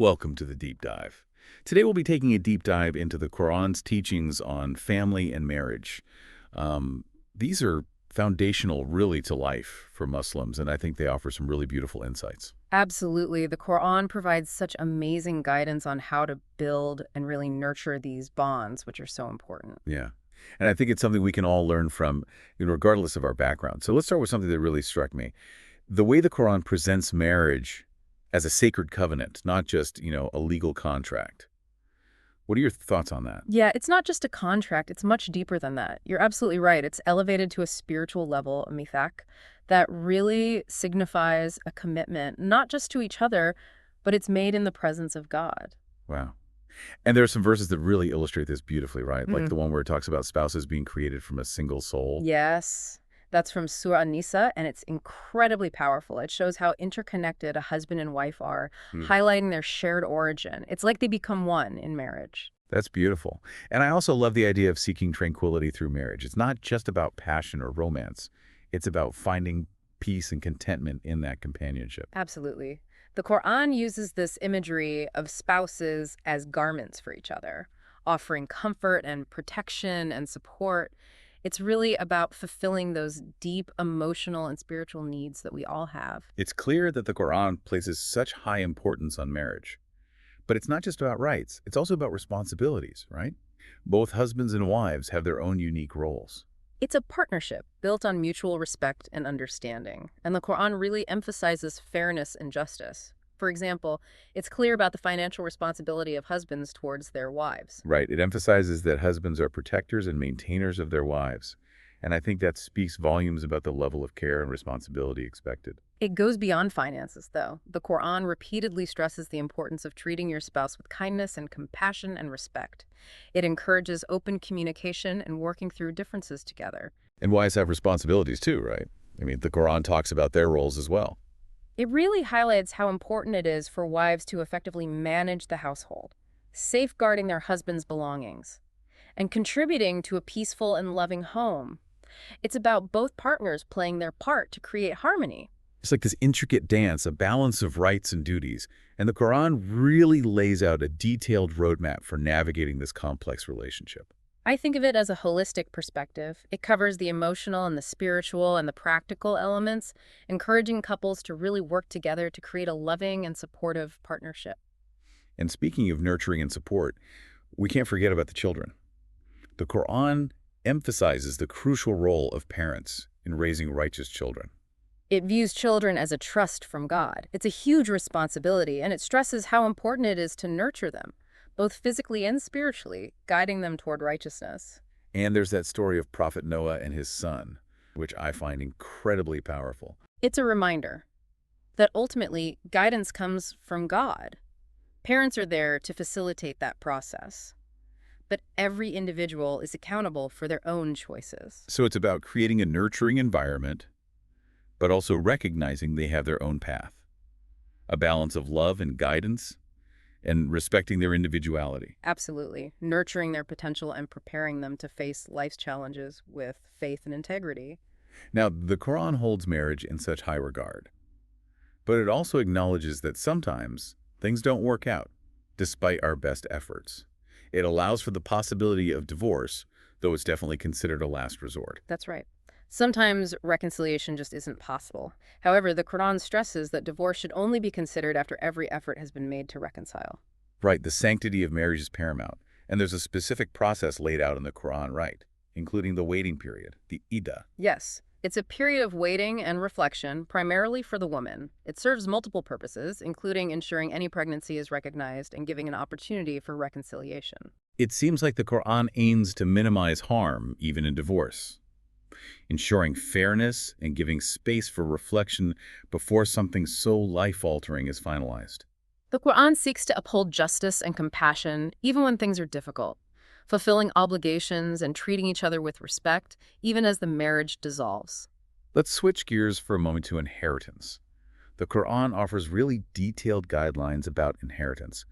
Welcome to the Deep Dive. Today we'll be taking a deep dive into the Quran's teachings on family and marriage. These are foundational, really, to life for Muslims, and I think they offer some really beautiful insights. Absolutely. The Quran provides such amazing guidance on how to build and really nurture these bonds, which are so important. Yeah. And I think it's something we can all learn from, regardless of our background. So let's start with something that really struck me. The way the Quran presents marriage as a sacred covenant, not just, a legal contract. What are your thoughts on that? Yeah, it's not just a contract, it's much deeper than that. You're absolutely right. It's elevated to a spiritual level, a mithaq, that really signifies a commitment, not just to each other, but it's made in the presence of God. Wow. And there are some verses that really illustrate this beautifully, right? Like the one where it talks about spouses being created from a single soul. Yes, that's from Surah An-Nisa, and it's incredibly powerful. It shows how interconnected a husband and wife are, Hmm. highlighting their shared origin. It's like they become one in marriage. That's beautiful. And I also love the idea of seeking tranquility through marriage. It's not just about passion or romance. It's about finding peace and contentment in that companionship. Absolutely. The Quran uses this imagery of spouses as garments for each other, offering comfort and protection and support. It's really about fulfilling those deep emotional and spiritual needs that we all have. It's clear that the Quran places such high importance on marriage. But it's not just about rights. It's also about responsibilities, right? Both husbands and wives have their own unique roles. It's a partnership built on mutual respect and understanding, and the Quran really emphasizes fairness and justice. For example, it's clear about the financial responsibility of husbands towards their wives. Right. It emphasizes that husbands are protectors and maintainers of their wives. And I think that speaks volumes about the level of care and responsibility expected. It goes beyond finances, though. The Quran repeatedly stresses the importance of treating your spouse with kindness and compassion and respect. It encourages open communication and working through differences together. And wives have responsibilities too, right? I mean, the Quran talks about their roles as well. It really highlights how important it is for wives to effectively manage the household, safeguarding their husband's belongings, and contributing to a peaceful and loving home. It's about both partners playing their part to create harmony. It's like this intricate dance, a balance of rights and duties. And the Quran really lays out a detailed roadmap for navigating this complex relationship. I think of it as a holistic perspective. It covers the emotional and the spiritual and the practical elements, encouraging couples to really work together to create a loving and supportive partnership. And speaking of nurturing and support, we can't forget about the children. The Quran emphasizes the crucial role of parents in raising righteous children. It views children as a trust from God. It's a huge responsibility, and it stresses how important it is to nurture them, both physically and spiritually, guiding them toward righteousness. And there's that story of Prophet Noah and his son, which I find incredibly powerful. It's a reminder that ultimately guidance comes from God. Parents are there to facilitate that process, but every individual is accountable for their own choices. So it's about creating a nurturing environment, but also recognizing they have their own path. A balance of love and guidance, and respecting their individuality. Absolutely. Nurturing their potential and preparing them to face life's challenges with faith and integrity. Now, the Quran holds marriage in such high regard, but it also acknowledges that sometimes things don't work out, despite our best efforts. It allows for the possibility of divorce, though it's definitely considered a last resort. That's right. Sometimes reconciliation just isn't possible. However, the Quran stresses that divorce should only be considered after every effort has been made to reconcile. Right, the sanctity of marriage is paramount, and there's a specific process laid out in the Quran, right, including the waiting period, the iddah. Yes, it's a period of waiting and reflection, primarily for the woman. It serves multiple purposes, including ensuring any pregnancy is recognized and giving an opportunity for reconciliation. It seems like the Quran aims to minimize harm, even in divorce, ensuring fairness and giving space for reflection before something so life-altering is finalized. The Quran seeks to uphold justice and compassion even when things are difficult, fulfilling obligations and treating each other with respect, even as the marriage dissolves. Let's switch gears for a moment to inheritance. The Quran offers really detailed guidelines about inheritance.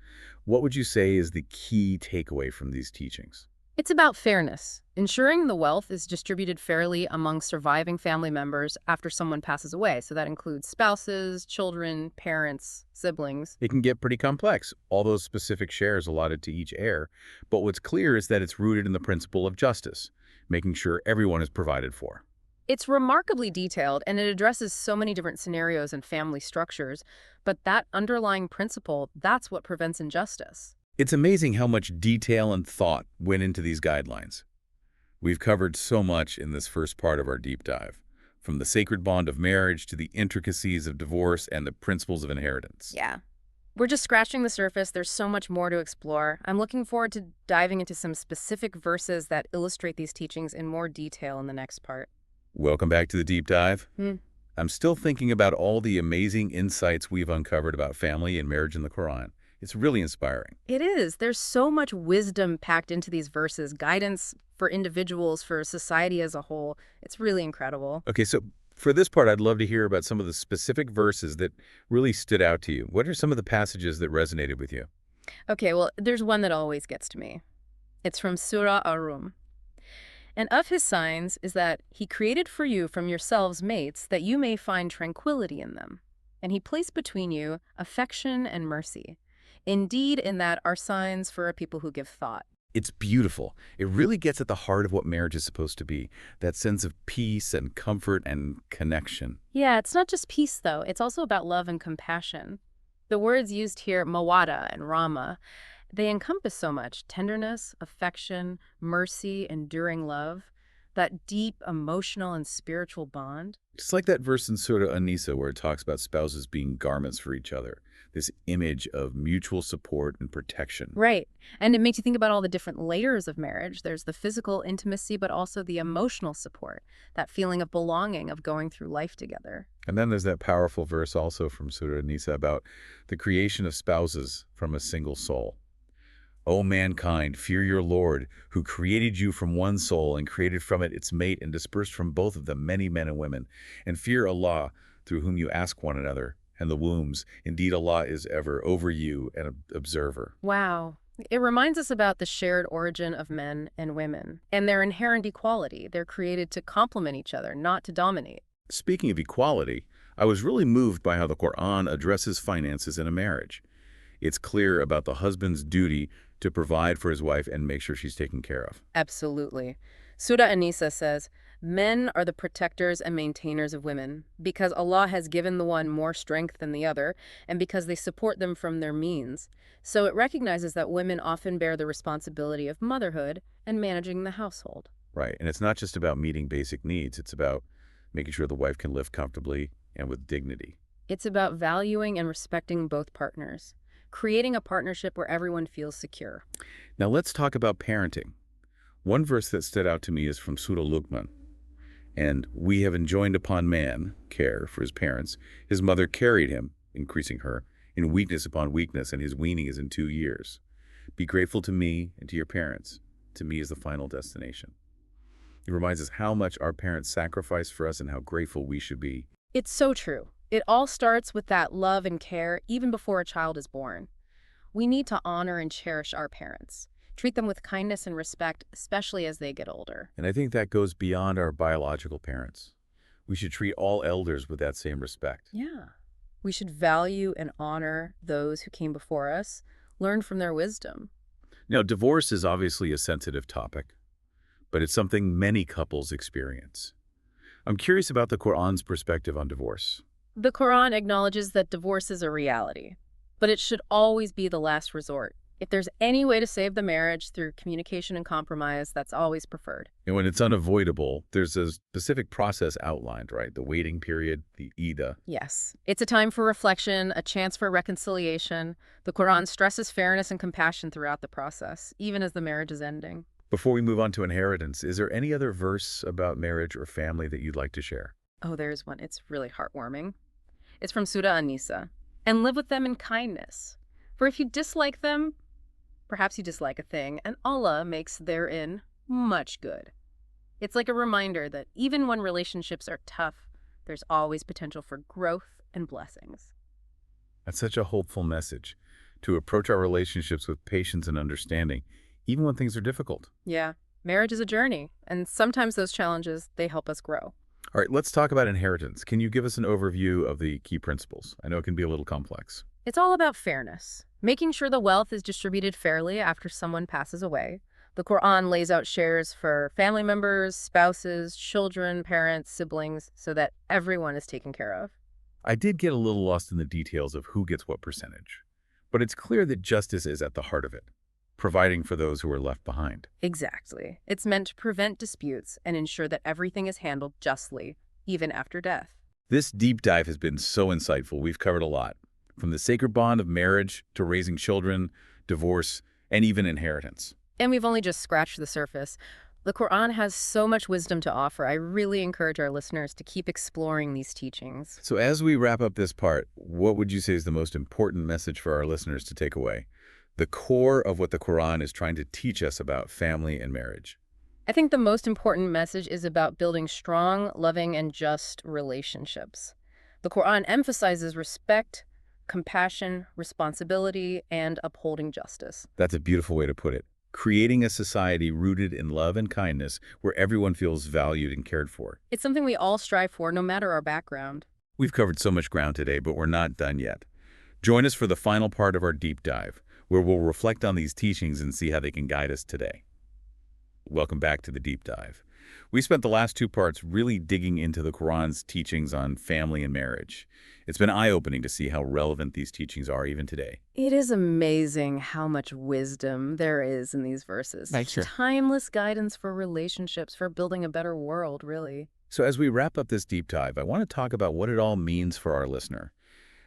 What would you say is the key takeaway from these teachings? It's about fairness, ensuring the wealth is distributed fairly among surviving family members after someone passes away. So that includes spouses, children, parents, siblings. It can get pretty complex, all those specific shares allotted to each heir, but what's clear is that it's rooted in the principle of justice, making sure everyone is provided for. It's remarkably detailed, and it addresses so many different scenarios and family structures, but that underlying principle, that's what prevents injustice. It's amazing how much detail and thought went into these guidelines. We've covered so much in this first part of our deep dive, from the sacred bond of marriage to the intricacies of divorce and the principles of inheritance. Yeah. We're just scratching the surface. There's so much more to explore. I'm looking forward to diving into some specific verses that illustrate these teachings in more detail in the next part. Welcome back to the deep dive. I'm still thinking about all the amazing insights we've uncovered about family and marriage in the Quran. It's really inspiring. It is. There's so much wisdom packed into these verses, guidance for individuals, for society as a whole. It's really incredible. Okay, so for this part, I'd love to hear about some of the specific verses that really stood out to you. What are some of the passages that resonated with you? Okay, well, there's one that always gets to me. It's from Surah Ar-Rum. And of his signs is that he created for you from yourselves mates that you may find tranquility in them. And he placed between you affection and mercy. Indeed, in that are signs for a people who give thought. It's beautiful. It really gets at the heart of what marriage is supposed to be, that sense of peace and comfort and connection. Yeah, it's not just peace, though. It's also about love and compassion. The words used here, mawada and rama, they encompass so much: tenderness, affection, mercy, enduring love, that deep emotional and spiritual bond. It's like that verse in Surah An-Nisa where it talks about spouses being garments for each other, this image of mutual support and protection. Right. And it makes you think about all the different layers of marriage. There's the physical intimacy, but also the emotional support, that feeling of belonging, of going through life together. And then there's that powerful verse also from Surah An-Nisa about the creation of spouses from a single soul. O mankind, fear your Lord, who created you from one soul and created from it its mate and dispersed from both of them many men and women. And fear Allah, through whom you ask one another, and the wombs. Indeed, Allah is ever over you an observer. Wow. It reminds us about the shared origin of men and women and their inherent equality. They're created to complement each other, not to dominate. Speaking of equality, I was really moved by how the Quran addresses finances in a marriage. It's clear about the husband's duty to provide for his wife and make sure she's taken care of. Absolutely. Surah An-Nisa says, men are the protectors and maintainers of women, because Allah has given the one more strength than the other, and because they support them from their means. So it recognizes that women often bear the responsibility of motherhood and managing the household. Right, and it's not just about meeting basic needs. It's about making sure the wife can live comfortably and with dignity. It's about valuing and respecting both partners, creating a partnership where everyone feels secure. Now let's talk about parenting. One verse that stood out to me is from Surah Luqman. And we have enjoined upon man care for his parents. His mother carried him, increasing her, in weakness upon weakness, and his weaning is in 2 years. Be grateful to me and to your parents. To me is the final destination. It reminds us how much our parents sacrificed for us and how grateful we should be. It's so true. It all starts with that love and care even before a child is born. We need to honor and cherish our parents. Treat them with kindness and respect, especially as they get older. And I think that goes beyond our biological parents. We should treat all elders with that same respect. Yeah. We should value and honor those who came before us, learn from their wisdom. Now, divorce is obviously a sensitive topic, but it's something many couples experience. I'm curious about the Quran's perspective on divorce. The Quran acknowledges that divorce is a reality, but it should always be the last resort. If there's any way to save the marriage through communication and compromise, that's always preferred. And when it's unavoidable, there's a specific process outlined, right? The waiting period, the Ida. Yes. It's a time for reflection, a chance for reconciliation. The Quran stresses fairness and compassion throughout the process, even as the marriage is ending. Before we move on to inheritance, is there any other verse about marriage or family that you'd like to share? Oh, there's one. It's really heartwarming. It's from Surah An-Nisa. And live with them in kindness. For if you dislike them, perhaps you dislike a thing, and Allah makes therein much good. It's like a reminder that even when relationships are tough, there's always potential for growth and blessings. That's such a hopeful message, to approach our relationships with patience and understanding, even when things are difficult. Yeah, marriage is a journey, and sometimes those challenges, they help us grow. All right, let's talk about inheritance. Can you give us an overview of the key principles? I know it can be a little complex. It's all about fairness, making sure the wealth is distributed fairly after someone passes away. The Quran lays out shares for family members, spouses, children, parents, siblings, so that everyone is taken care of. I did get a little lost in the details of who gets what percentage, but it's clear that justice is at the heart of it, providing for those who are left behind. Exactly. It's meant to prevent disputes and ensure that everything is handled justly, even after death. This deep dive has been so insightful. We've covered a lot, from the sacred bond of marriage to raising children, divorce, and even inheritance. And we've only just scratched the surface. The Quran has so much wisdom to offer. I really encourage our listeners to keep exploring these teachings. So as we wrap up this part, what would you say is the most important message for our listeners to take away? The core of what the Quran is trying to teach us about family and marriage. I think the most important message is about building strong, loving, and just relationships. The Quran emphasizes respect, compassion, responsibility, and upholding justice. That's a beautiful way to put it. Creating a society rooted in love and kindness where everyone feels valued and cared for. It's something we all strive for, no matter our background. We've covered so much ground today, but we're not done yet. Join us for the final part of our deep dive, where we'll reflect on these teachings and see how they can guide us today. Welcome back to the deep dive. We spent the last two parts really digging into the Quran's teachings on family and marriage. It's been eye-opening to see how relevant these teachings are even today. It is amazing how much wisdom there is in these verses. Right, sure. Timeless guidance for relationships, for building a better world, really. So as we wrap up this deep dive, I want to talk about what it all means for our listener.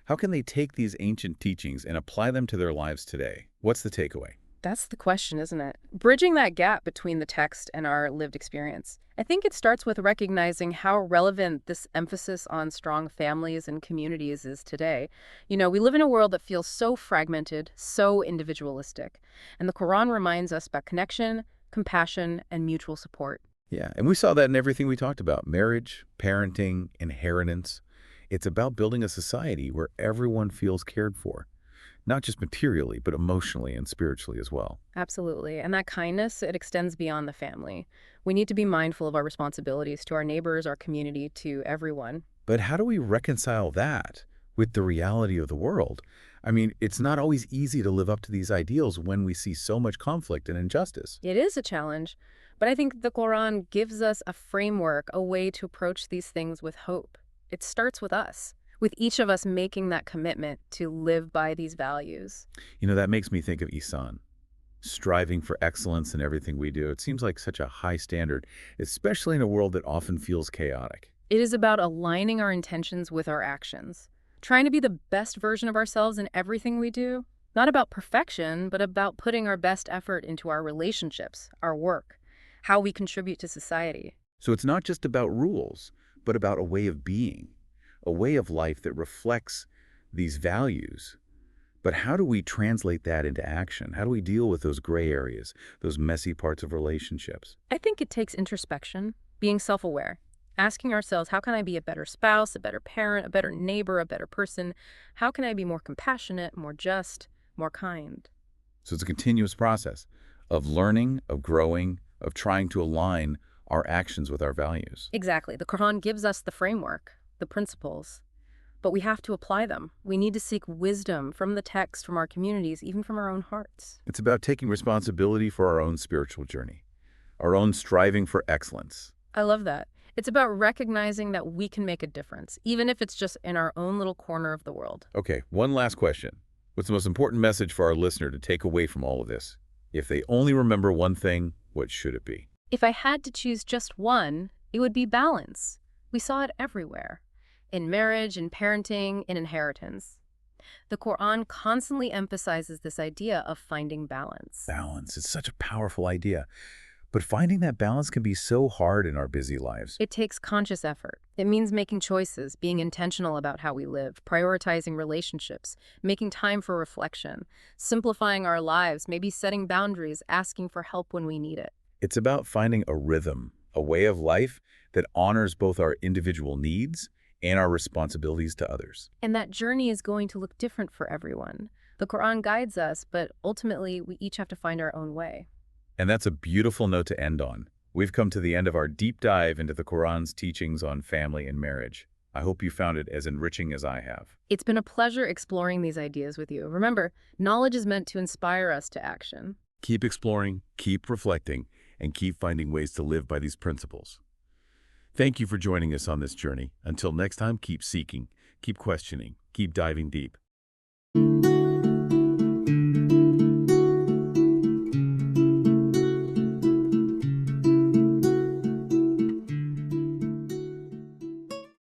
How can they take these ancient teachings and apply them to their lives today? What's the takeaway? That's the question, isn't it? Bridging that gap between the text and our lived experience. I think it starts with recognizing how relevant this emphasis on strong families and communities is today. You know, we live in a world that feels so fragmented, so individualistic. And the Quran reminds us about connection, compassion, and mutual support. Yeah, and we saw that in everything we talked about. Marriage, parenting, inheritance. It's about building a society where everyone feels cared for. Not just materially, but emotionally and spiritually as well. Absolutely. And that kindness, it extends beyond the family. We need to be mindful of our responsibilities to our neighbors, our community, to everyone. But how do we reconcile that with the reality of the world? I mean, it's not always easy to live up to these ideals when we see so much conflict and injustice. It is a challenge, but I think the Quran gives us a framework, a way to approach these things with hope. It starts with us, with each of us making that commitment to live by these values. You know, that makes me think of Ihsan, striving for excellence in everything we do. It seems like such a high standard, especially in a world that often feels chaotic. It is about aligning our intentions with our actions, trying to be the best version of ourselves in everything we do. Not about perfection, but about putting our best effort into our relationships, our work, how we contribute to society. So it's not just about rules, but about a way of being, a way of life that reflects these values. But how do we translate that into action? How do we deal with those gray areas, those messy parts of relationships? I think it takes introspection, being self-aware, asking ourselves, how can I be a better spouse, a better parent, a better neighbor, a better person? How can I be more compassionate, more just, more kind? So it's a continuous process of learning, of growing, of trying to align our actions with our values. Exactly. The Quran gives us the framework, the principles, but we have to apply them. We need to seek wisdom from the text, from our communities, even from our own hearts. It's about taking responsibility for our own spiritual journey, our own striving for excellence. I love that. It's about recognizing that we can make a difference, even if it's just in our own little corner of the world. Okay, one last question. What's the most important message for our listener to take away from all of this? If they only remember one thing, what should it be? If I had to choose just one, it would be balance. We saw it everywhere. In marriage, in parenting, in inheritance. The Quran constantly emphasizes this idea of finding balance. Balance. It's such a powerful idea. But finding that balance can be so hard in our busy lives. It takes conscious effort. It means making choices, being intentional about how we live, prioritizing relationships, making time for reflection, simplifying our lives, maybe setting boundaries, asking for help when we need it. It's about finding a rhythm, a way of life that honors both our individual needs and our responsibilities to others. And that journey is going to look different for everyone. The Quran guides us, but ultimately we each have to find our own way. And that's a beautiful note to end on. We've come to the end of our deep dive into the Quran's teachings on family and marriage. I hope you found it as enriching as I have. It's been a pleasure exploring these ideas with you. Remember, knowledge is meant to inspire us to action. Keep exploring, keep reflecting, and keep finding ways to live by these principles. Thank you for joining us on this journey. Until next time, keep seeking, keep questioning, keep diving deep.